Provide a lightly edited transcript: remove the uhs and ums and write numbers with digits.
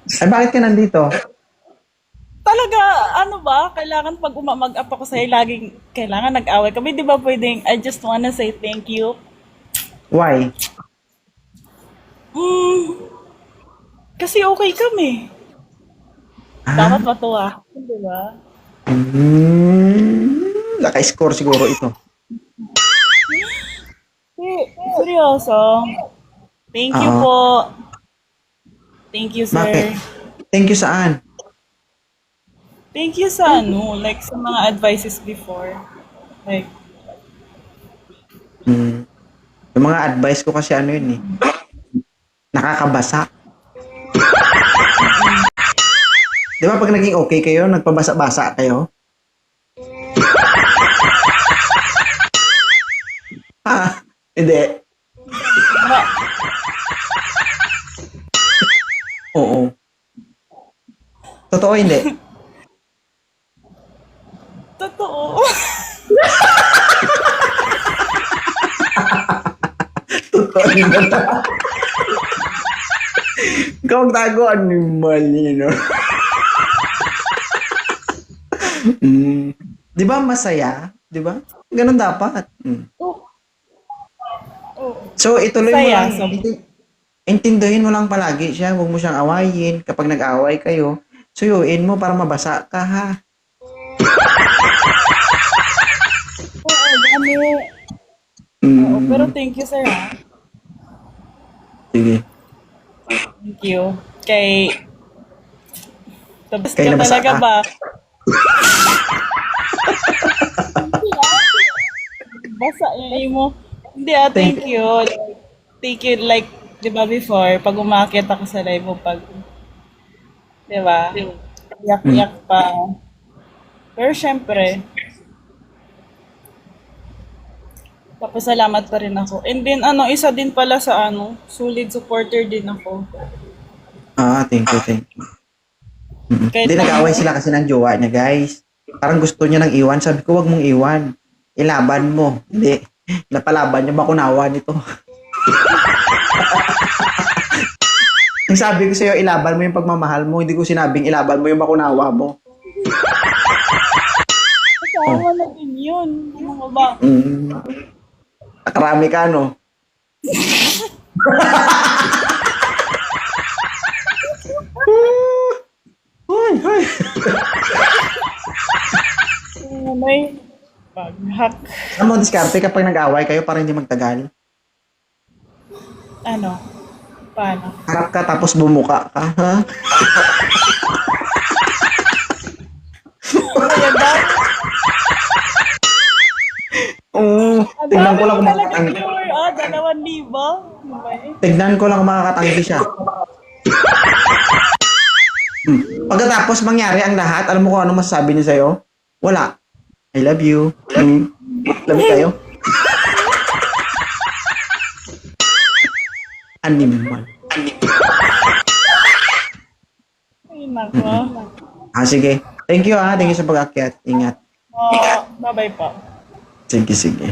Ay, bakit ka nandito? Talaga, ano ba? Kailangan pag mag-up ako sa'yo, laging kailangan nag-away kami. Di ba pwedeng, I just wanna say thank you. Why? Mm, kasi okay kami. Dapat Ah? matuwa. Di ba? Naka-score siguro ito. Seryoso. Thank you Oo. po. Thank you, Bakit? sir. Thank you saan? Thank you sa ano, like sa mga advices before. Like, Hmm. Yung mga advice ko kasi ano yun eh. Nakakabasa. Di ba pag naging okay kayo, nagpabasa-basa kayo? Ha? Hindi. ma- Oo. Totoo hindi. totoo. Totoo hindi. Ikaw ang tago, animal no? Mm. Di ba masaya? Di ba? Ganun dapat. Mm. Oh, oh. So, ituloy mo Saya. lang. Intindihin mo lang palagi siya. Huwag mo siyang awayin. Kapag nag-away kayo, suyuin mo para mabasa ka, ha? Oo, dami. Oo, pero Mm. thank you, sir, ha? Sige. Thank you. Kay, tapos Kaya ka nabasa talaga ka. ba? Basa yung mo. Hindi, Thank thank you. Thank you, like, di ba before, pag umakit ako sa live mo, pag, di ba, mm. iyak-iyak pa. Pero syempre, papasalamat pa rin ako. And then, ano, isa din pala sa, ano, solid supporter din ako. Thank you, thank you. Kahit Hindi, nag-away ano, sila kasi ng jowa niya, guys. Parang gusto niya nang iwan. Sabi ko, wag mong iwan. Ilaban mo. Hindi. Napalaban niya, makunawa nito. Yung sabi ko sa'yo, ilaban mo yung pagmamahal mo. Hindi ko sinabing ilaban mo yung makunawa mo. Oh. kasama na din yun. Ano ka ba? Mm. Nakarami ka, no? Hoy, hoy. May pag-hack. Ano mo diskarte kapag nag-away kayo para hindi magtagal? Ano? Paano? Harap ka tapos bumuka ka, ha? Maganda. Oo. Ang Tignan dami ko lang mo kung talaga makakatanggi. viewer. 2,000. Ano ba eh? Tignan ko lang kung makakatanggi siya. Pagkatapos mangyari ang lahat, alam mo kung ano masasabi niya sa'yo? Wala. I love you. Love kayo? Animal. Ay, nako. Sige. Thank you, ha. Thank you sa pag-akyat. Ingat. Oh, bye-bye po. Sige, sige.